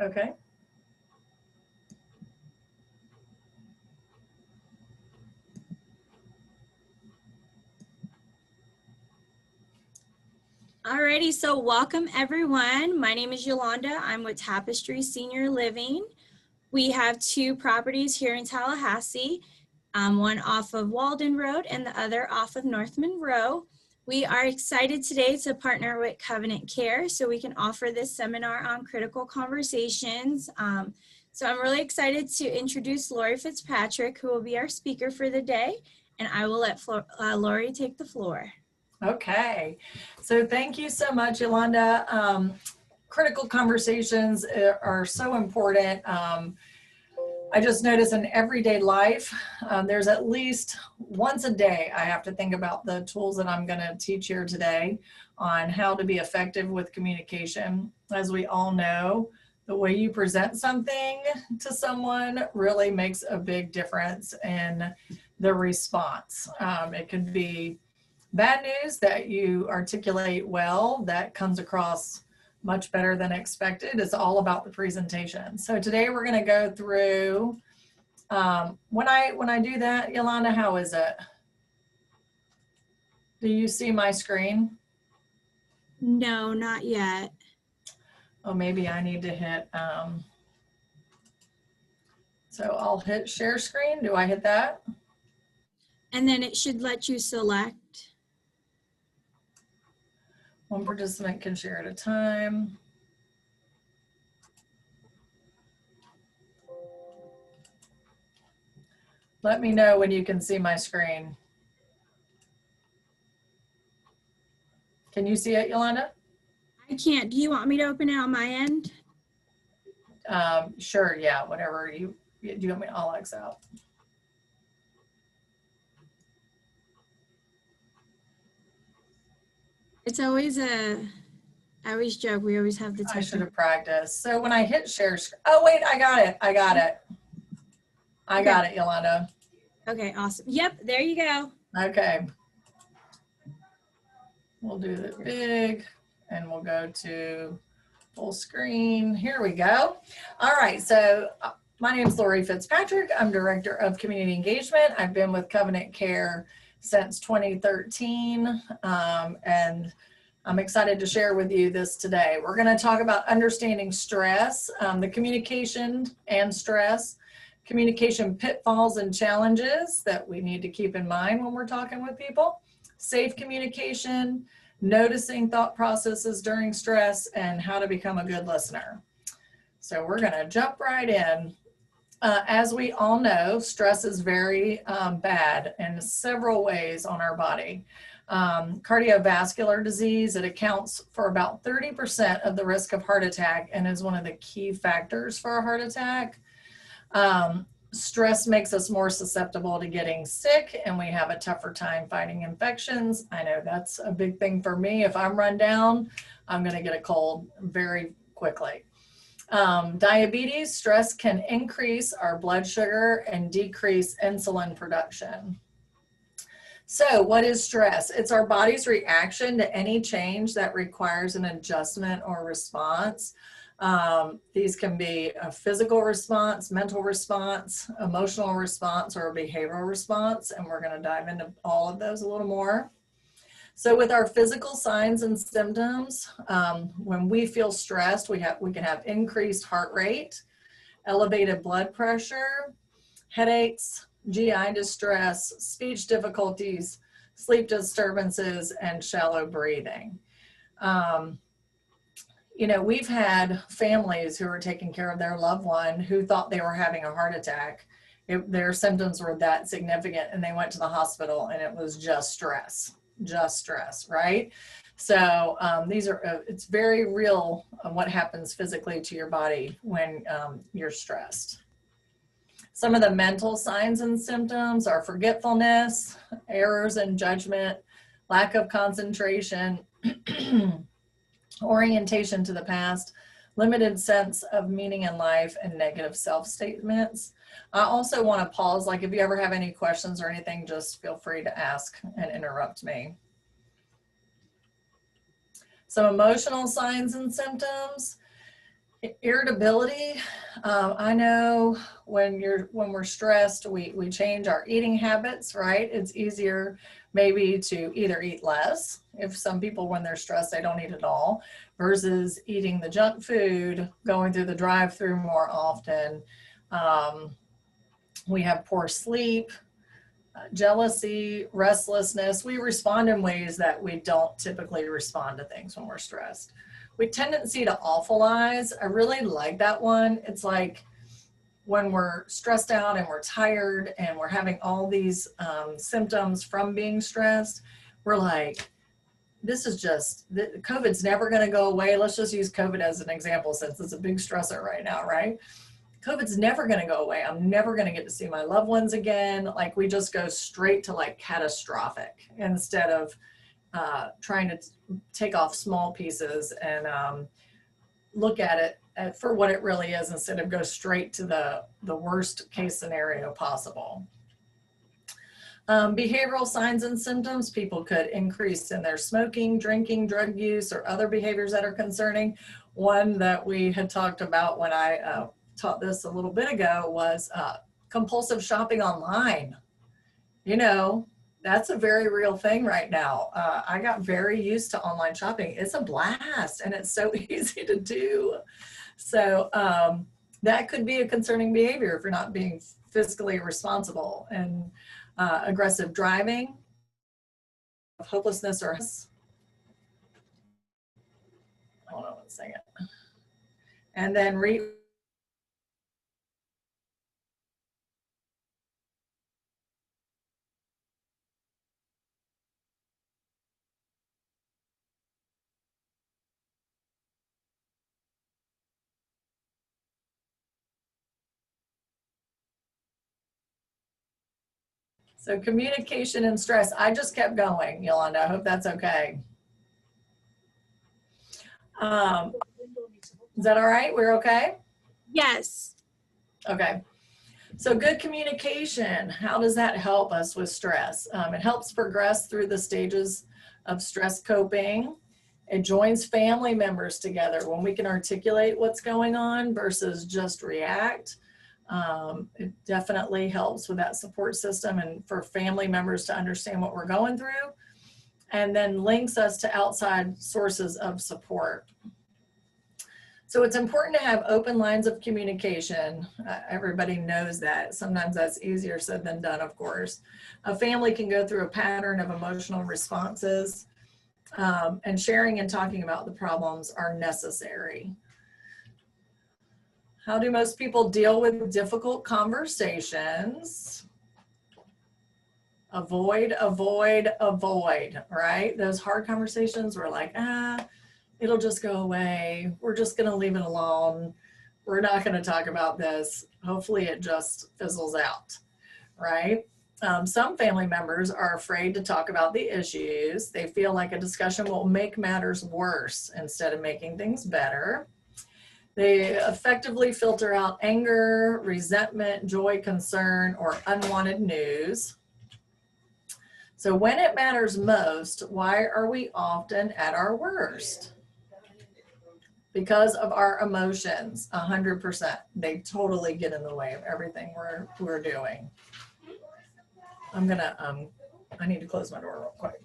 Okay. Alrighty, so welcome everyone. My name is Yolanda. I'm with Tapestry Senior Living. We have two properties here in Tallahassee, one off of Walden Road and the other off of North Monroe. We are excited today to partner with Covenant Care so we can offer this seminar on critical conversations. So I'm really excited to introduce Lori Fitzpatrick, who will be our speaker for the day, and I will let Lori take the floor. Okay, so thank you so much, Yolanda. Critical conversations are so important. I just notice in everyday life, there's at least once a day I have to think about the tools that I'm going to teach here today on how to be effective with communication. As we all know, the way you present something to someone really makes a big difference in the response. It could be bad news that you articulate well, that comes across much better than expected. It's all about the presentation. So today we're going to go through, when I do that, Yolanda, how is it? Do you see my screen? No, not yet. Oh, maybe I need to hit, so I'll hit share screen. Do I hit that? And then it should let you select. One participant can share at a time. Let me know when you can see my screen. Can you see it, Yolanda? I can't. Do you want me to open it on my end? Sure, yeah, whatever do you want me to, I'll X out. It's always I always joke, we always have the I should have practiced. So when I hit share, oh wait, I got it. I got it, Yolanda. Okay, awesome. Yep, there you go. Okay. We'll do the big and we'll go to full screen. Here we go. All right, so my name is Lori Fitzpatrick. I'm Director of Community Engagement. I've been with Covenant Care since 2013, and I'm excited to share with you this today. We're going to talk about understanding stress, the communication and stress, communication pitfalls and challenges that we need to keep in mind when we're talking with people, safe communication, noticing thought processes during stress, and how to become a good listener. So we're going to jump right in. As we all know, stress is very bad in several ways on our body. Cardiovascular disease, it accounts for about 30% of the risk of heart attack and is one of the key factors for a heart attack. Stress makes us more susceptible to getting sick, and we have a tougher time fighting infections. I know that's a big thing for me. If I'm run down, I'm going to get a cold very quickly. Diabetes, stress can increase our blood sugar and decrease insulin production. So what is stress? It's our body's reaction to any change that requires an adjustment or response. These can be a physical response, mental response, emotional response, or a behavioral response, and we're going to dive into all of those a little more. So with our physical signs and symptoms, when we feel stressed, we can have increased heart rate, elevated blood pressure, headaches, GI distress, speech difficulties, sleep disturbances, and shallow breathing. You know, we've had families who are taking care of their loved one who thought they were having a heart attack. Their symptoms were that significant, and they went to the hospital, and it was just stress, right? So it's very real what happens physically to your body when you're stressed. Some of the mental signs and symptoms are forgetfulness, errors in judgment, lack of concentration, orientation to the past, limited sense of meaning in life, and negative self-statements. I also want to pause, like if you ever have any questions or anything, just feel free to ask and interrupt me. Some emotional signs and symptoms. Irritability. I know when we're stressed, we change our eating habits, right? It's easier maybe to either eat less. If some people, when they're stressed, they don't eat at all, versus eating the junk food, going through the drive-through more often. We have poor sleep, jealousy, restlessness. We respond in ways that we don't typically respond to things when we're stressed. We tendency to awfulize. I really like that one. It's like when we're stressed out and we're tired and we're having all these symptoms from being stressed, we're like, this is just, COVID's never going to go away. Let's just use COVID as an example since it's a big stressor right now, right? COVID's never going to go away. I'm never going to get to see my loved ones again. Like we just go straight to like catastrophic instead of trying to take off small pieces and look at it for what it really is instead of go straight to the worst case scenario possible. Behavioral signs and symptoms, people could increase in their smoking, drinking, drug use, or other behaviors that are concerning. One that we had talked about when I taught this a little bit ago was compulsive shopping online. You know, that's a very real thing right now. I got very used to online shopping. It's a blast and it's so easy to do. So that could be a concerning behavior if you're not being fiscally responsible. And aggressive driving, hopelessness, or hold on one second. And then so communication and stress. I just kept going, Yolanda. I hope that's okay. Is that all right? We're okay? Yes. Okay. So good communication, how does that help us with stress? It helps progress through the stages of stress coping. It joins family members together when we can articulate what's going on versus just react. It definitely helps with that support system and for family members to understand what we're going through, and then links us to outside sources of support. So it's important to have open lines of communication. Everybody knows that. Sometimes that's easier said than done, of course. A family can go through a pattern of emotional responses, and sharing and talking about the problems are necessary. How do most people deal with difficult conversations? Avoid, avoid, avoid, right? Those hard conversations we're like, it'll just go away. We're just going to leave it alone. We're not going to talk about this. Hopefully it just fizzles out, right? Some family members are afraid to talk about the issues. They feel like a discussion will make matters worse instead of making things better. They effectively filter out anger, resentment, joy, concern, or unwanted news. So when it matters most, why are we often at our worst? Because of our emotions, 100%. They totally get in the way of everything we're doing. I'm gonna, I need to close my door real quick.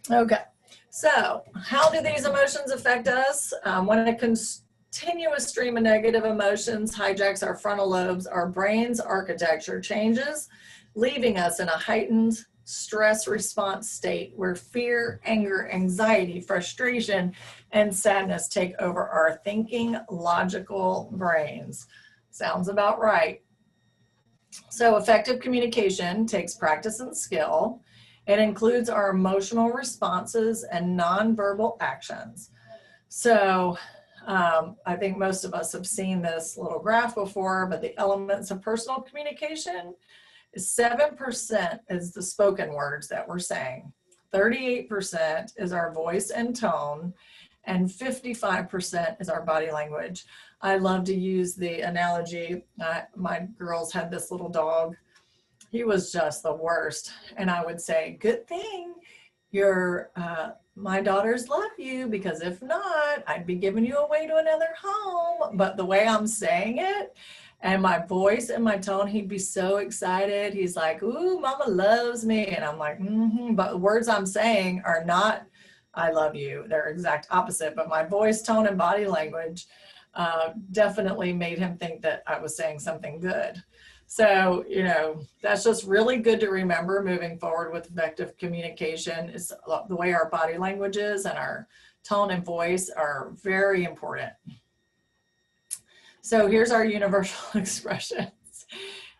Okay, so how do these emotions affect us? When a continuous stream of negative emotions hijacks our frontal lobes, our brain's architecture changes, leaving us in a heightened stress response state where fear, anger, anxiety, frustration, and sadness take over our thinking, logical brains. Sounds about right. So effective communication takes practice and skill. It includes our emotional responses and nonverbal actions. So I think most of us have seen this little graph before, but the elements of personal communication, 7% is the spoken words that we're saying, 38% is our voice and tone, and 55% is our body language. I love to use the analogy, my girls had this little dog. He was just the worst. And I would say, good thing your my daughters love you, because if not, I'd be giving you away to another home. But the way I'm saying it and my voice and my tone, he'd be so excited. He's like, ooh, mama loves me. And I'm like, mm-hmm. But the words I'm saying are not, I love you. They're exact opposite. But my voice, tone, and body language definitely made him think that I was saying something good. So, you know, that's just really good to remember moving forward with effective communication. Is the way our body language is, and our tone and voice are very important. So here's our universal expressions.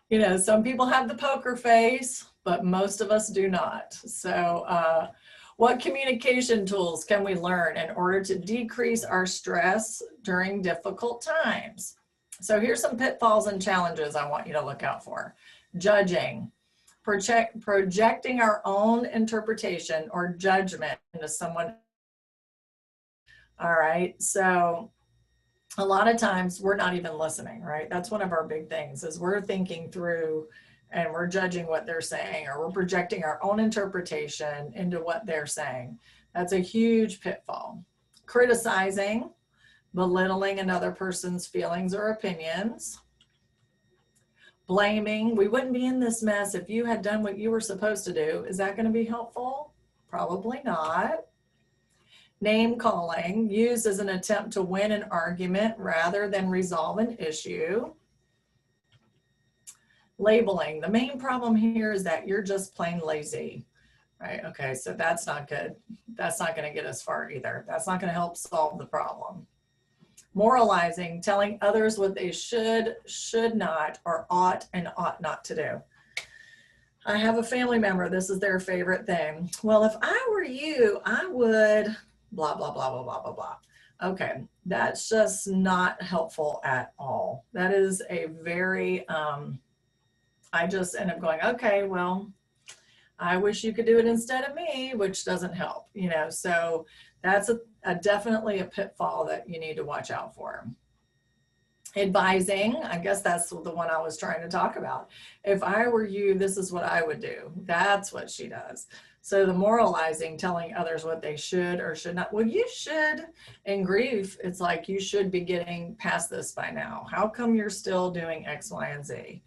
You know, some people have the poker face, but most of us do not. So what communication tools can we learn in order to decrease our stress during difficult times? So here's some pitfalls and challenges I want you to look out for. Judging, projecting our own interpretation or judgment into someone. All right, so a lot of times we're not even listening, right? That's one of our big things, is we're thinking through and we're judging what they're saying, or we're projecting our own interpretation into what they're saying. That's a huge pitfall. Criticizing, belittling another person's feelings or opinions. Blaming, we wouldn't be in this mess if you had done what you were supposed to do. Is that going to be helpful? Probably not. Name calling, used as an attempt to win an argument rather than resolve an issue. Labeling, the main problem here is that you're just plain lazy, right? Okay, so that's not good. That's not going to get us far either. That's not going to help solve the problem. Moralizing, telling others what they should not, or ought and ought not to do. I have a family member, this is their favorite thing. Well, if I were you, I would blah, blah, blah, blah, blah, blah, blah. Okay, that's just not helpful at all. That is a very, I just end up going, okay, well, I wish you could do it instead of me, which doesn't help, you know, so that's definitely a pitfall that you need to watch out for. Advising, I guess that's the one I was trying to talk about. If I were you, this is what I would do. That's what she does. So the moralizing, telling others what they should or should not. Well, you should. In grief, it's like, you should be getting past this by now. How come you're still doing X, Y, and Z?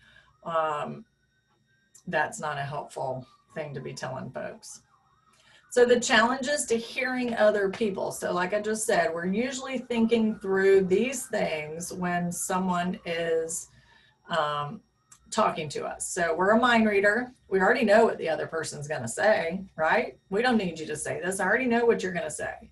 That's not a helpful thing to be telling folks. So the challenges to hearing other people. So like I just said, we're usually thinking through these things when someone is talking to us. So we're a mind reader. We already know what the other person's going to say, right? We don't need you to say this. I already know what you're going to say.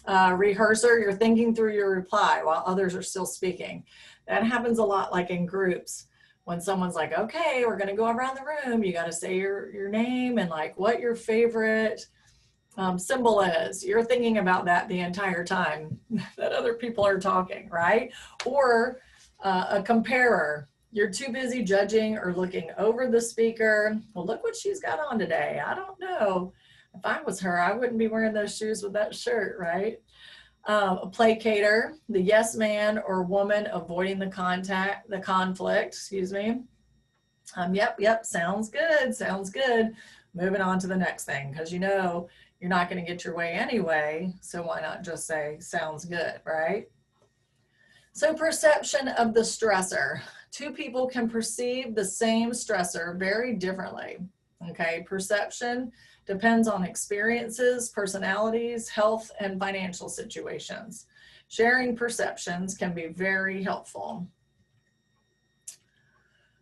Rehearser, you're thinking through your reply while others are still speaking. That happens a lot, like in groups. When someone's like, okay, we're going to go around the room, you got to say your name and like what your favorite symbol is. You're thinking about that the entire time that other people are talking, right? Or a comparer. You're too busy judging or looking over the speaker. Well, look what she's got on today. I don't know. If I was her, I wouldn't be wearing those shoes with that shirt, right? A placater, the yes man or woman avoiding the conflict, excuse me. Yep, sounds good. Moving on to the next thing, because you know you're not going to get your way anyway, so why not just say sounds good, right? So perception of the stressor. Two people can perceive the same stressor very differently, okay? Perception depends on experiences, personalities, health, and financial situations. Sharing perceptions can be very helpful.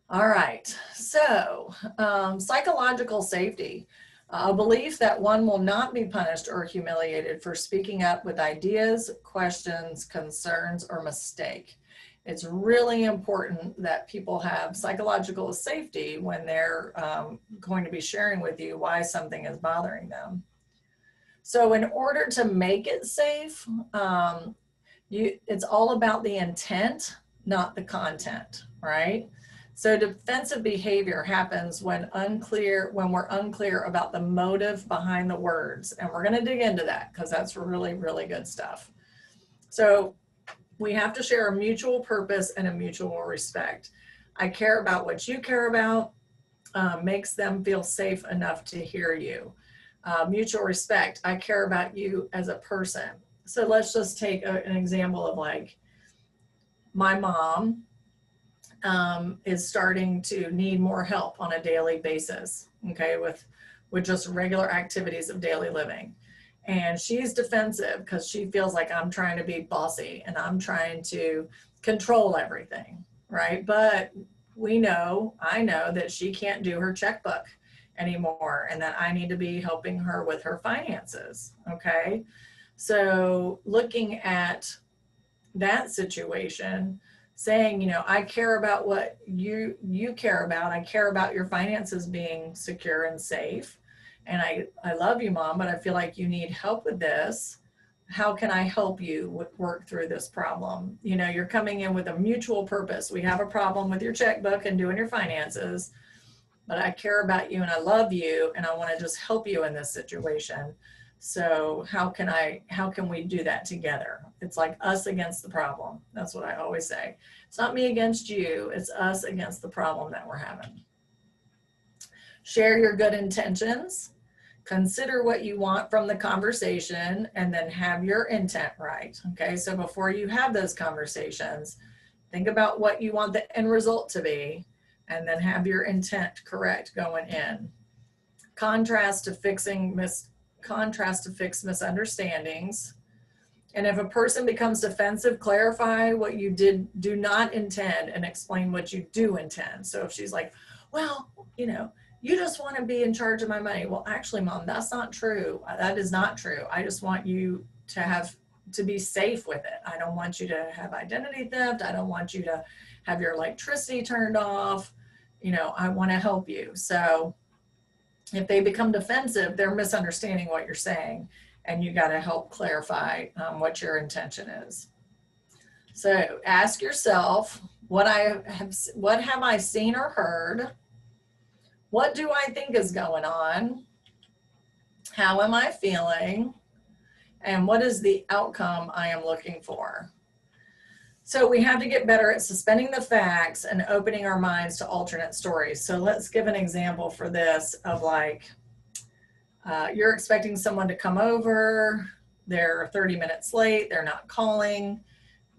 All right, so psychological safety. A belief that one will not be punished or humiliated for speaking up with ideas, questions, concerns, or mistake. It's really important that people have psychological safety when they're going to be sharing with you why something is bothering them. So in order to make it safe, it's all about the intent, not the content, right? So defensive behavior happens when we're unclear about the motive behind the words. And we're going to dig into that because that's really, really good stuff. So we have to share a mutual purpose and a mutual respect. I care about what you care about, makes them feel safe enough to hear you. Mutual respect. I care about you as a person. So let's just take an example of like my mom is starting to need more help on a daily basis, okay, with just regular activities of daily living. And she's defensive because she feels like I'm trying to be bossy and I'm trying to control everything, right? But I know that she can't do her checkbook anymore and that I need to be helping her with her finances, okay? So looking at that situation, saying, you know, I care about what you care about. I care about your finances being secure and safe. And I love you, Mom, but I feel like you need help with this. How can I help you work through this problem? You know, you're coming in with a mutual purpose. We have a problem with your checkbook and doing your finances, but I care about you and I love you and I want to just help you in this situation. So how can we do that together? It's like us against the problem. That's what I always say. It's not me against you, it's us against the problem that we're having. Share your good intentions. Consider what you want from the conversation and then have your intent right. Okay, so before you have those conversations, think about what you want the end result to be and then have your intent correct going in. Contrast to fix misunderstandings. And if a person becomes defensive, clarify what you do not intend and explain what you do intend. So if she's like, well, you know, you just want to be in charge of my money. Well, actually, Mom, that's not true. That is not true. I just want you to be safe with it. I don't want you to have identity theft. I don't want you to have your electricity turned off. You know, I want to help you. So if they become defensive, they're misunderstanding what you're saying, and you got to help clarify what your intention is. So ask yourself, what have I seen or heard? What do I think is going on? How am I feeling? And what is the outcome I am looking for? So we have to get better at suspending the facts and opening our minds to alternate stories. So let's give an example for this of like, you're expecting someone to come over, they're 30 minutes late, they're not calling,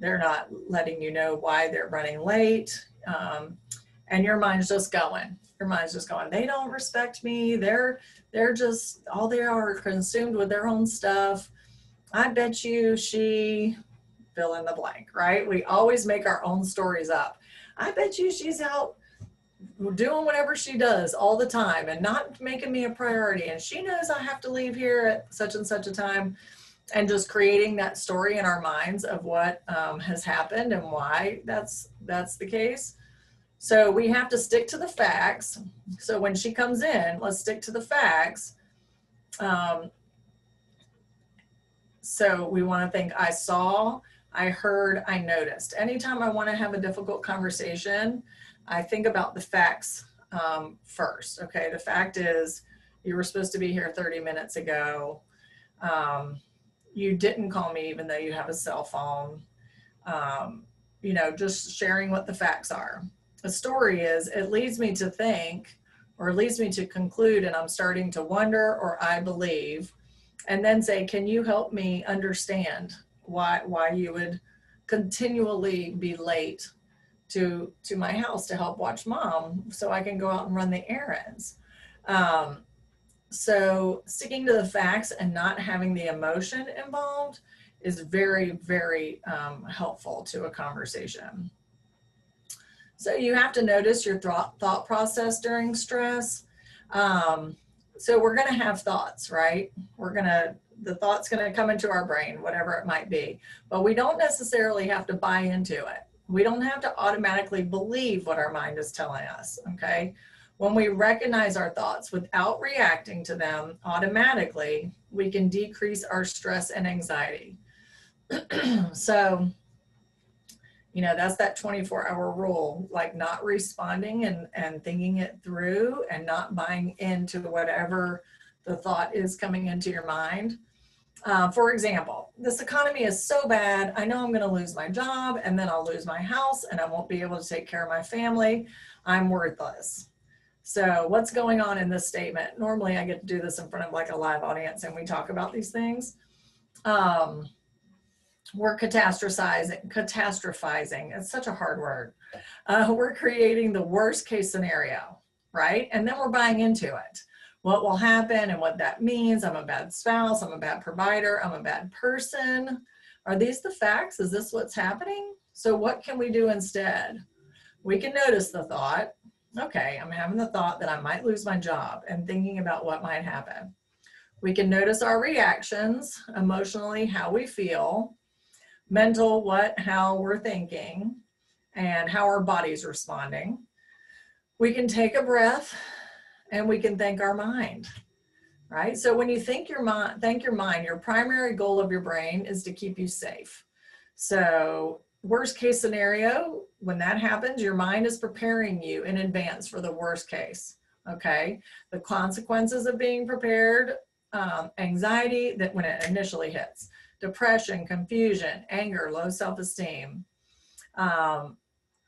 they're not letting you know why they're running late, and your mind's just going. They don't respect me, they're just, all they are consumed with their own stuff. I bet you she, fill in the blank, right? We always make our own stories up. I bet you she's out doing whatever she does all the time and not making me a priority. And she knows I have to leave here at such and such a time, and just creating that story in our minds of what has happened and why that's the case. So we have to stick to the facts. So when she comes in, let's stick to the facts. So we want to think, I saw, I heard, I noticed. Anytime I want to have a difficult conversation, I think about the facts first. Okay, the fact is you were supposed to be here 30 minutes ago. You didn't call me even though you have a cell phone. You know, just sharing what the facts are. The story is, it leads me to think, or it leads me to conclude, and I'm starting to wonder, or I believe, and then say, can you help me understand why you would continually be late to my house to help watch Mom so I can go out and run the errands? So sticking to the facts and not having the emotion involved is very, very helpful to a conversation. So you have to notice your thought process during stress. So we're going to have thoughts, right? The thought's going to come into our brain, whatever it might be, but we don't necessarily have to buy into it. We don't have to automatically believe what our mind is telling us, okay? When we recognize our thoughts without reacting to them automatically, we can decrease our stress and anxiety. So, you know, that's that 24-hour rule, like not responding and thinking it through and not buying into whatever the thought is coming into your mind. For example, this economy is so bad, I know I'm going to lose my job and then I'll lose my house and I won't be able to take care of my family. I'm worthless. So what's going on in this statement? Normally I get to do this in front of like a live audience and we talk about these things. We're catastrophizing. It's such a hard word. We're creating the worst case scenario, right? And then we're buying into it. What will happen and what that means. I'm a bad spouse. I'm a bad provider. I'm a bad person. Are these the facts? Is this what's happening? So what can we do instead? We can notice the thought. Okay, I'm having the thought that I might lose my job and thinking about what might happen. We can notice our reactions, emotionally, how we feel, mental, what, how we're thinking, and how our body's responding. We can take a breath and we can thank our mind, right? So when you thank your mind, your primary goal of your brain is to keep you safe. So worst case scenario, when that happens, your mind is preparing you in advance for the worst case, okay? The consequences of being prepared, anxiety that when it initially hits, depression, confusion, anger, low self-esteem.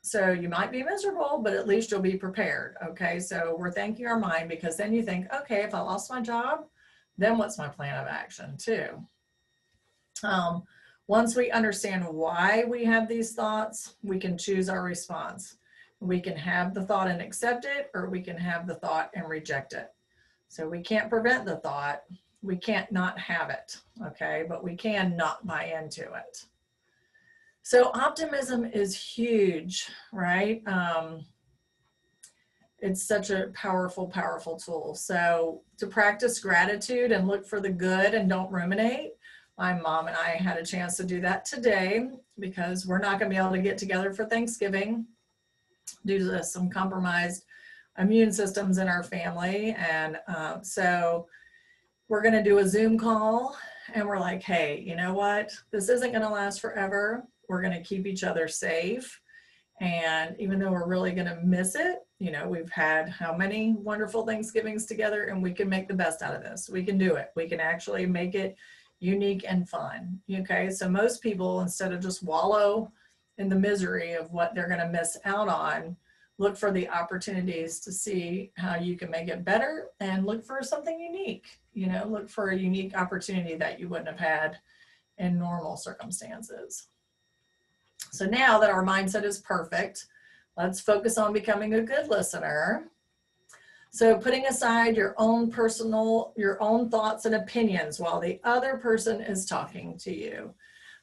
So you might be miserable, but at least you'll be prepared, okay? So we're thanking our mind because then you think, okay, if I lost my job, then what's my plan of action too? Once we understand why we have these thoughts, we can choose our response. We can have the thought and accept it, or we can have the thought and reject it. So we can't prevent the thought. We can't not have it, okay? But we can not buy into it. So optimism is huge, right? It's such a powerful, powerful tool. So to practice gratitude and look for the good and don't ruminate. My mom and I had a chance to do that today because we're not going to be able to get together for Thanksgiving due to some compromised immune systems in our family. And so we're going to do a Zoom call and we're like, hey, you know what? This isn't going to last forever. We're going to keep each other safe. And even though we're really going to miss it, you know, we've had how many wonderful Thanksgivings together, and we can make the best out of this. We can do it. We can actually make it unique and fun. Okay. So most people, instead of just wallow in the misery of what they're going to miss out on, look for the opportunities to see how you can make it better and look for something unique, you know, look for a unique opportunity that you wouldn't have had in normal circumstances. So now that our mindset is perfect, let's focus on becoming a good listener. So putting aside your own thoughts and opinions while the other person is talking to you.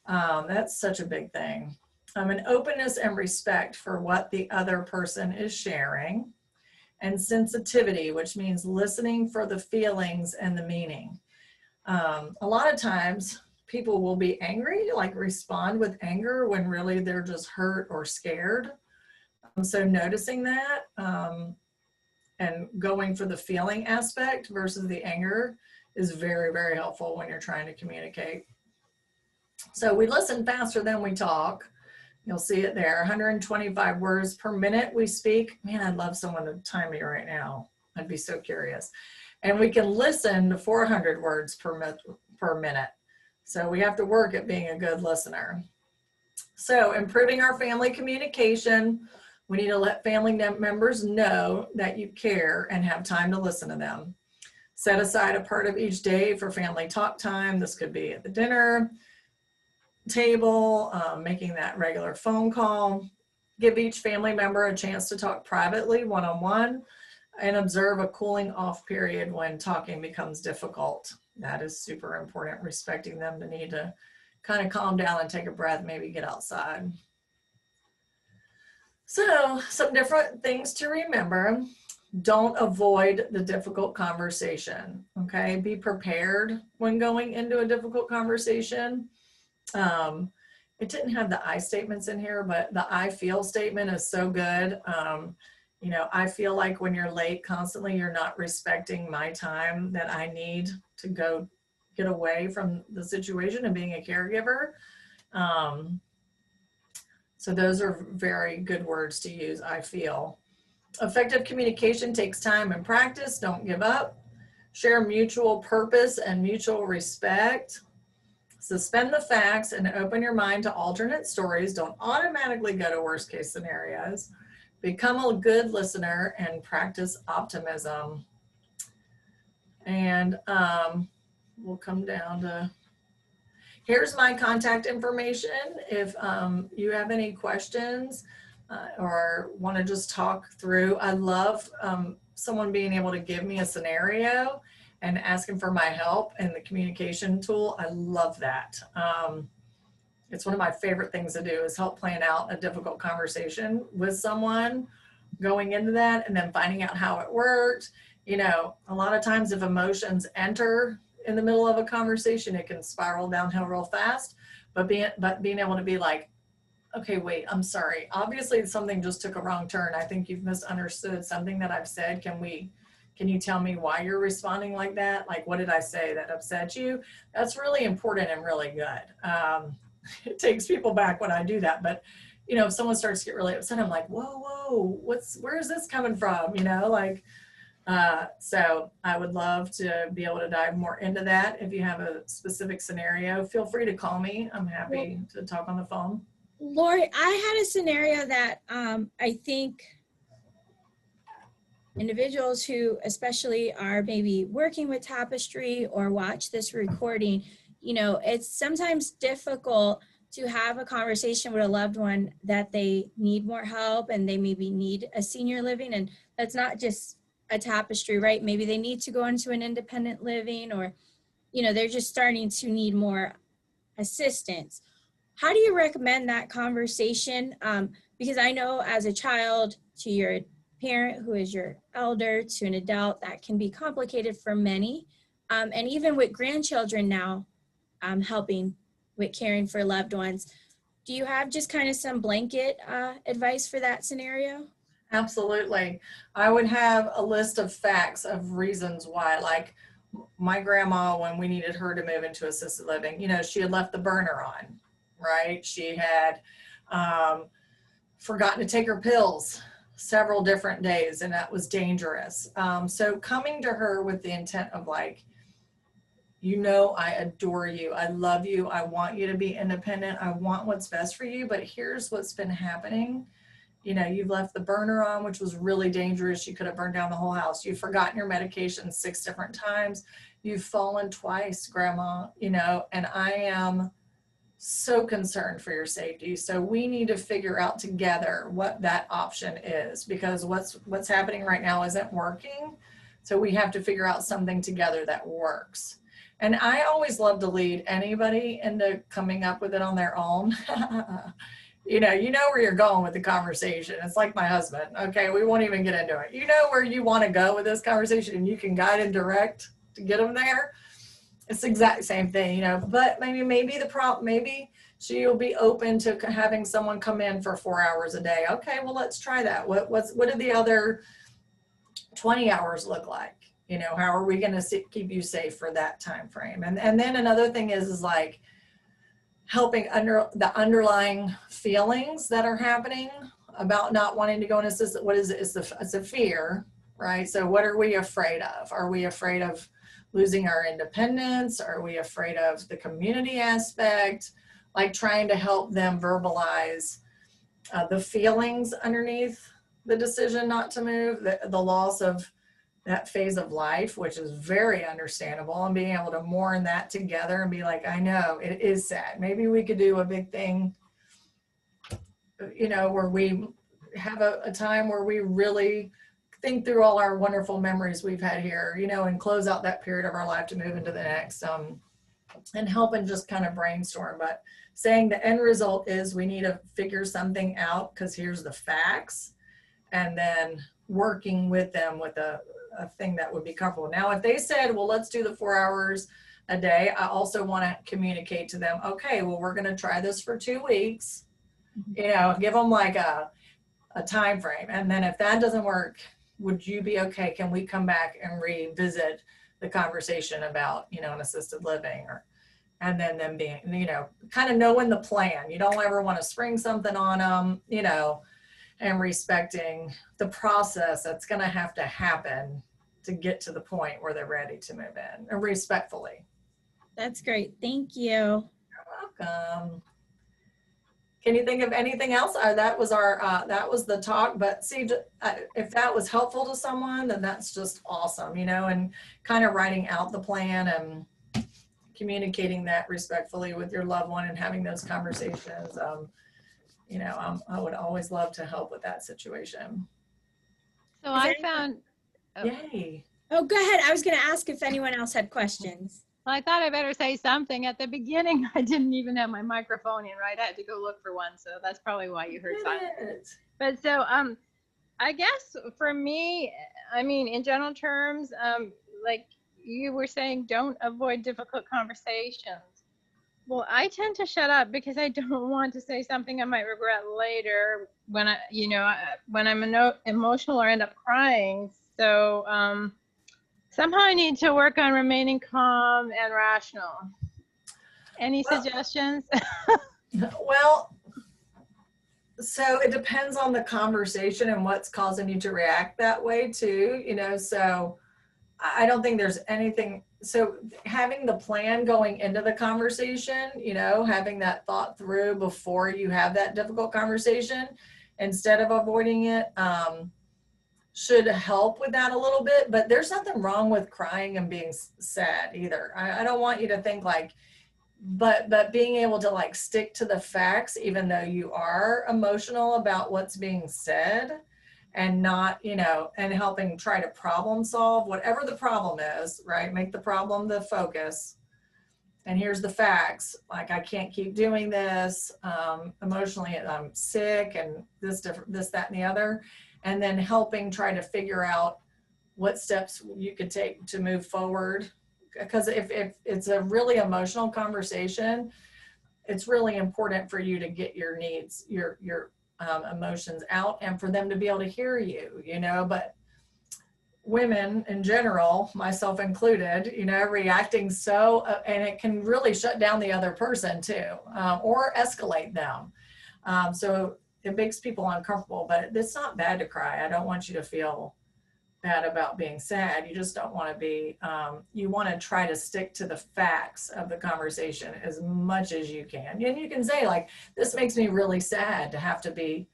That's such a big thing. An openness and respect for what the other person is sharing, and sensitivity, which means listening for the feelings and the meaning. A lot of times people will be angry, like respond with anger when really they're just hurt or scared. So noticing that and going for the feeling aspect versus the anger is very, very helpful when you're trying to communicate. So we listen faster than we talk. You'll see it there, 125 words per minute we speak. Man, I'd love someone to time me right now. I'd be so curious. And we can listen to 400 words per minute. So we have to work at being a good listener. So improving our family communication, we need to let family members know that you care and have time to listen to them. Set aside a part of each day for family talk time. This could be at the dinner table, making that regular phone call. Give each family member a chance to talk privately, one-on-one, and observe a cooling off period when talking becomes difficult. That is super important, respecting them to need to kind of calm down and take a breath, maybe get outside. So some different things to remember. Don't avoid the difficult conversation, okay? Be prepared when going into a difficult conversation. It didn't have the I statements in here, but the I feel statement is so good. You know, I feel like when you're late constantly, you're not respecting my time that I need to go get away from the situation and being a caregiver. So those are very good words to use, I feel. Effective communication takes time and practice. Don't give up. Share mutual purpose and mutual respect. Suspend the facts and open your mind to alternate stories. Don't automatically go to worst case scenarios. become a good listener and practice optimism. And we'll come down to, here's my contact information. If you have any questions or want to just talk through, I love someone being able to give me a scenario and asking for my help in the communication tool. I love that. It's one of my favorite things to do is help plan out a difficult conversation with someone going into that and then finding out how it worked. You know, a lot of times if emotions enter in the middle of a conversation, it can spiral downhill real fast, but being able to be like, okay, wait, I'm sorry. Obviously something just took a wrong turn. I think you've misunderstood something that I've said. Can you tell me why you're responding like that? Like, what did I say that upset you? That's really important and really good. It takes people back when I do that, but you know, if someone starts to get really upset, I'm like, whoa, where is this coming from? You know, like, so I would love to be able to dive more into that. If you have a specific scenario, feel free to call me. I'm happy to talk on the phone. Lori, I had a scenario that I think individuals who especially are maybe working with Tapestry or watch this recording, you know, it's sometimes difficult to have a conversation with a loved one that they need more help and they maybe need a senior living, and that's not just a Tapestry, right? Maybe they need to go into an independent living, or, you know, they're just starting to need more assistance. How do you recommend that conversation? Because I know as a child to your parent who is your elder to an adult, that can be complicated for many. And even with grandchildren now, helping with caring for loved ones. Do you have just kind of some blanket advice for that scenario? Absolutely. I would have a list of facts of reasons why, like my grandma, when we needed her to move into assisted living, you know, she had left the burner on, right? She had forgotten to take her pills several different days, and that was dangerous. So coming to her with the intent of like, you know, I adore you. I love you. I want you to be independent. I want what's best for you. But here's what's been happening. You know, you've left the burner on, which was really dangerous. You could have burned down the whole house. You've forgotten your medication 6 different times. You've fallen twice, Grandma, you know, and I am so concerned for your safety. So we need to figure out together what that option is, because what's happening right now isn't working. So we have to figure out something together that works. And I always love to lead anybody into coming up with it on their own. You know where you're going with the conversation. It's like my husband. Okay, we won't even get into it. You know where you want to go with this conversation, and you can guide and direct to get them there. It's the exact same thing, you know. But maybe she'll be open to having someone come in for 4 hours a day. Okay, well, let's try that. What did the other 20 hours look like? You know, how are we going to keep you safe for that time frame? And then another thing is like helping under the underlying feelings that are happening about not wanting to go in assisted. What is it? It's a fear, right? So what are we afraid of? Are we afraid of losing our independence? Are we afraid of the community aspect? Like trying to help them verbalize the feelings underneath the decision not to move, the loss of that phase of life, which is very understandable, and being able to mourn that together and be like, I know it is sad. Maybe we could do a big thing, you know, where we have a time where we really think through all our wonderful memories we've had here, you know, and close out that period of our life to move into the next, and help and just kind of brainstorm. But saying the end result is we need to figure something out because here's the facts, and then working with them with a thing that would be comfortable. Now, if they said, well, let's do the 4 hours a day, I also want to communicate to them, okay, well, we're going to try this for 2 weeks, you know, give them like a time frame. And then if that doesn't work, would you be okay? Can we come back and revisit the conversation about, you know, an assisted living? And then them being, you know, kind of knowing the plan. You don't ever want to spring something on them, you know, and respecting the process that's going to have to happen to get to the point where they're ready to move in, and respectfully. That's great. Thank you. You're welcome. Can you think of anything else? That was that was the talk, but see, if that was helpful to someone, then that's just awesome, and kind of writing out the plan and communicating that respectfully with your loved one and having those conversations. I would always love to help with that situation. So I found, Yay. Oh, go ahead. I was going to ask if anyone else had questions. well, I thought I better say something at the beginning. I didn't even have my microphone in, right? I had to go look for one. So that's probably why you heard silence. But so, I guess for me, I mean, in general terms, like you were saying, don't avoid difficult conversations. Well, I tend to shut up because I don't want to say something I might regret later when when I'm emotional or end up crying. So somehow I need to work on remaining calm and rational. Any suggestions? Well, so it depends on the conversation and what's causing you to react that way too, so I don't think there's anything. So having the plan going into the conversation, having that thought through before you have that difficult conversation instead of avoiding it should help with that a little bit. But there's nothing wrong with crying and being sad either. I don't want you to think but being able to stick to the facts, even though you are emotional about what's being said, and not, and helping try to problem solve whatever the problem is, right? Make the problem the focus. And here's the facts. I can't keep doing this. Emotionally, I'm sick and this, that, and the other. And then helping try to figure out what steps you could take to move forward. Because if it's a really emotional conversation, it's really important for you to get your needs, your emotions out, and for them to be able to hear you, but women in general, myself included, reacting so, and it can really shut down the other person too, or escalate them. So it makes people uncomfortable, but it's not bad to cry. I don't want you to feel bad about being sad. You just don't want to be, you want to try to stick to the facts of the conversation as much as you can. And you can say this makes me really sad to have to be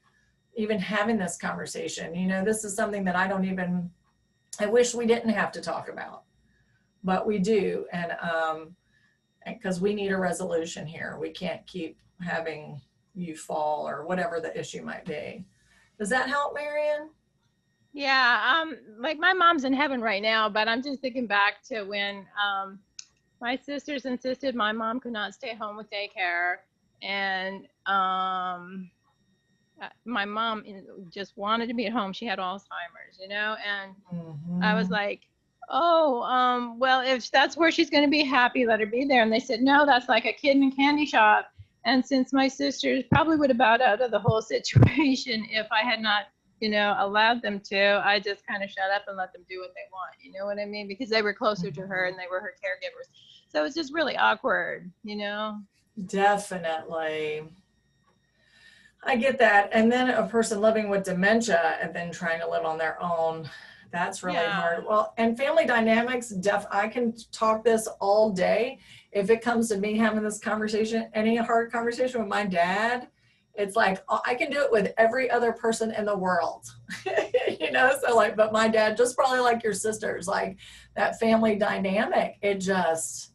even having this conversation. This is something that I wish we didn't have to talk about, but we do. And because we need a resolution here. We can't keep having you fall or whatever the issue might be. Does that help, Marian? Yeah, like my mom's in heaven right now, but I'm just thinking back to when my sisters insisted my mom could not stay home with daycare, and my mom just wanted to be at home. She had Alzheimer's, and I was like, oh, well, if that's where she's going to be happy, let her be there. And they said, no, that's like a kid in a candy shop. And since my sisters probably would have bowed out of the whole situation if I had not allowed them to, I just kind of shut up and let them do what they want. You know what I mean? Because they were closer to her and they were her caregivers. So it's just really awkward, Definitely. I get that. And then a person living with dementia and then trying to live on their own, that's really hard. Well, and family dynamics, I can talk this all day. If it comes to me having this conversation, any hard conversation with my dad, it's I can do it with every other person in the world, so but my dad, just probably like your sisters, that family dynamic, it just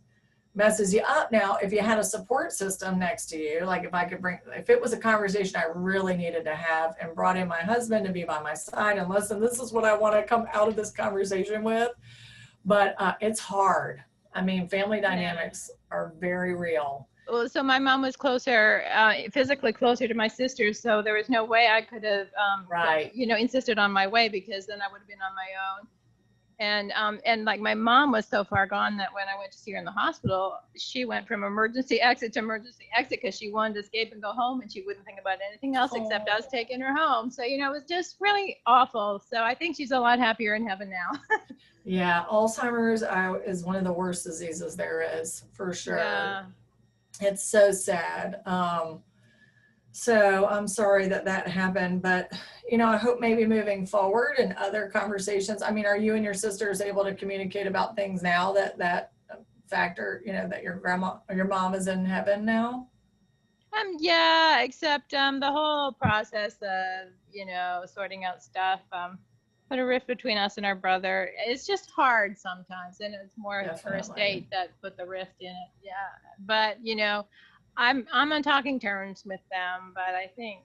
messes you up. Now, if you had a support system next to you, if it was a conversation I really needed to have and brought in my husband to be by my side and listen, this is what I want to come out of this conversation with, but it's hard. I mean, family dynamics are very real. Well, so my mom was closer, physically closer to my sisters, so there was no way I could have, insisted on my way, because then I would have been on my own. And my mom was so far gone that when I went to see her in the hospital, she went from emergency exit to emergency exit because she wanted to escape and go home, and she wouldn't think about anything else except us taking her home. So, it was just really awful. So I think she's a lot happier in heaven now. Yeah, Alzheimer's is one of the worst diseases there is, for sure. Yeah. It's so sad. So I'm sorry that happened, but, I hope maybe moving forward and other conversations, I mean, are you and your sisters able to communicate about things now that factor, that your grandma or your mom is in heaven now? Yeah, except the whole process of, sorting out stuff, put a rift between us and our brother. It's just hard sometimes, and it's more her Definitely. estate that put the rift in it. Yeah, but I'm on talking terms with them, but I think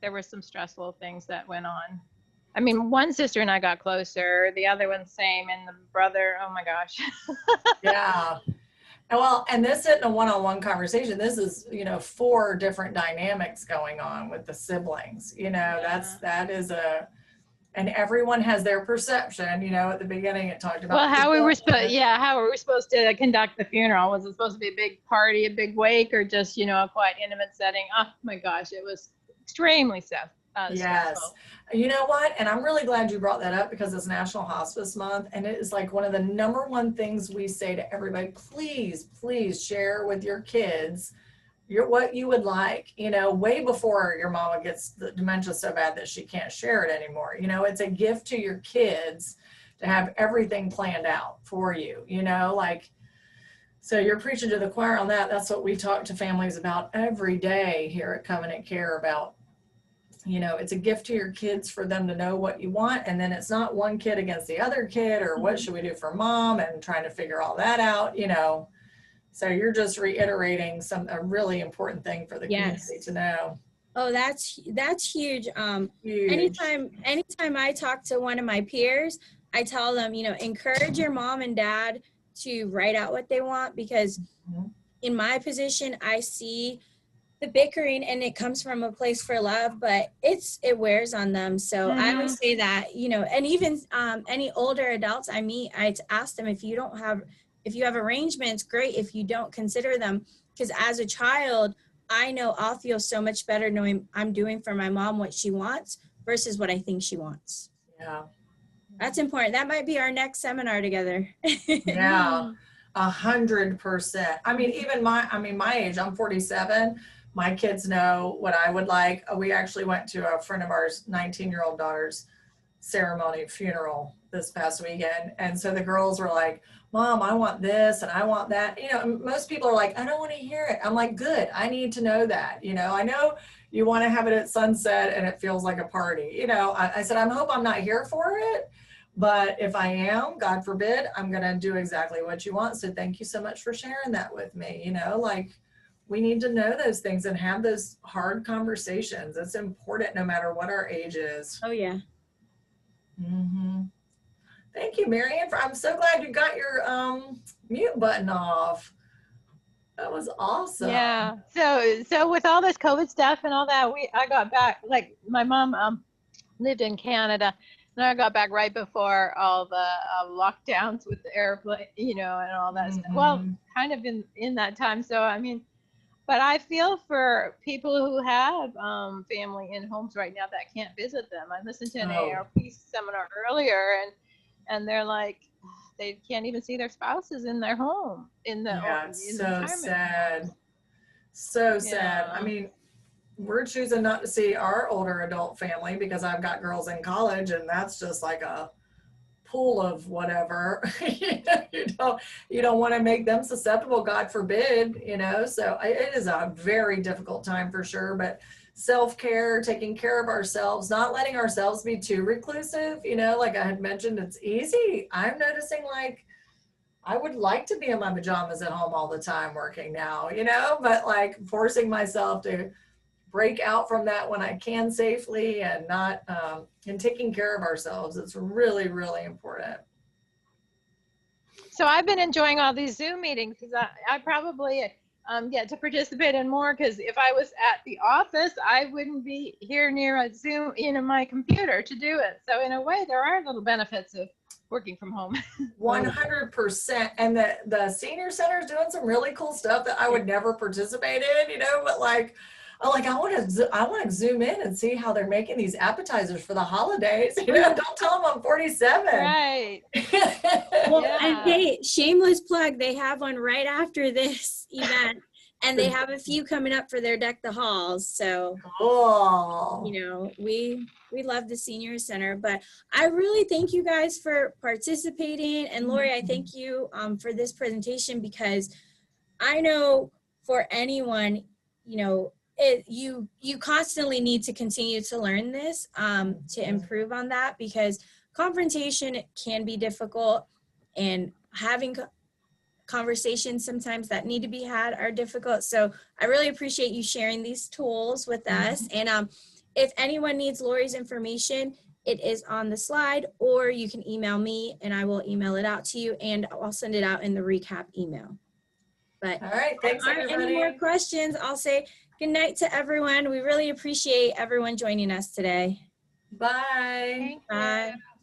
there were some stressful things that went on. I mean, one sister and I got closer, the other one same, and the brother, oh my gosh. Yeah. Well, and this isn't a one-on-one conversation. This is, 4 different dynamics going on with the siblings. That is and everyone has their perception. At the beginning it talked about Well, how were we supposed to conduct the funeral? Was it supposed to be a big party, a big wake, or just, a quiet, intimate setting? Oh my gosh, it was extremely Yes. stressful. You know what? And I'm really glad you brought that up because it's National Hospice Month. And it is like one of the number one things we say to everybody, please, please share with your kids what you would like, way before your mama gets the dementia so bad that she can't share it anymore. It's a gift to your kids to have everything planned out for you, so you're preaching to the choir on that. That's what we talk to families about every day here at Covenant Care about. It's a gift to your kids for them to know what you want. And then it's not one kid against the other kid or what should we do for mom and trying to figure all that out, So you're just reiterating a really important thing for the community to know. Oh, that's huge. Huge. Anytime I talk to one of my peers, I tell them, encourage your mom and dad to write out what they want, because in my position, I see the bickering and it comes from a place for love, but it wears on them. So I would say that, and even any older adults I meet, I ask them, if you have arrangements, great. If you don't, consider them, because as a child, I know I'll feel so much better knowing I'm doing for my mom what she wants versus what I think she wants. Yeah. That's important. That might be our next seminar together. Yeah, 100%. I mean, even my age, I'm 47. My kids know what I would like. We actually went to a friend of ours, 19-year-old daughter's funeral this past weekend. And so the girls were like, Mom, I want this and I want that. Most people are like, I don't want to hear it. I'm like, good. I need to know that. I know you want to have it at sunset and it feels like a party. I said, I hope I'm not here for it. But if I am, God forbid, I'm going to do exactly what you want. So thank you so much for sharing that with me. We need to know those things and have those hard conversations. It's important no matter what our age is. Oh, yeah. Thank you, Marianne. I'm so glad you got your mute button off. That was awesome. Yeah. So with all this COVID stuff and all that, I got back, like my mom lived in Canada, and I got back right before all the lockdowns with the airplane, and all that stuff. Well, kind of in that time. So, I mean, but I feel for people who have family in homes right now that can't visit them. I listened to an ARP seminar earlier, and they're like, they can't even see their spouses in their home. It's so sad. So sad. I mean, we're choosing not to see our older adult family because I've got girls in college, and that's just like a pool of whatever. you don't want to make them susceptible, God forbid, so it is a very difficult time for sure. But self-care, taking care of ourselves, not letting ourselves be too reclusive, like I had mentioned, it's easy. I'm noticing like I would like to be in my pajamas at home all the time working now, but like forcing myself to break out from that when I can safely and not, and taking care of ourselves. It's really, really important. So I've been enjoying all these Zoom meetings because I probably get to participate in more, because if I was at the office, I wouldn't be here near a Zoom, my computer to do it. So in a way, there are little benefits of working from home. 100%. And the senior center is doing some really cool stuff that I would never participate in, but like, I want to zoom in and see how they're making these appetizers for the holidays. Don't tell them I'm 47. Right. Well, and hey, shameless plug, they have one right after this event, and they have a few coming up for their Deck the Halls. So, cool. We love the senior center, but I really thank you guys for participating. And Lori, I thank you for this presentation, because I know for anyone, you constantly need to continue to learn this, to improve on that, because confrontation can be difficult, and having conversations sometimes that need to be had are difficult. So I really appreciate you sharing these tools with us. And if anyone needs Lori's information, it is on the slide, or you can email me and I will email it out to you, and I'll send it out in the recap email. But All right, thanks if there aren't any more everybody. questions, I'll say good night to everyone. We really appreciate everyone joining us today. Bye. Thank Bye. you.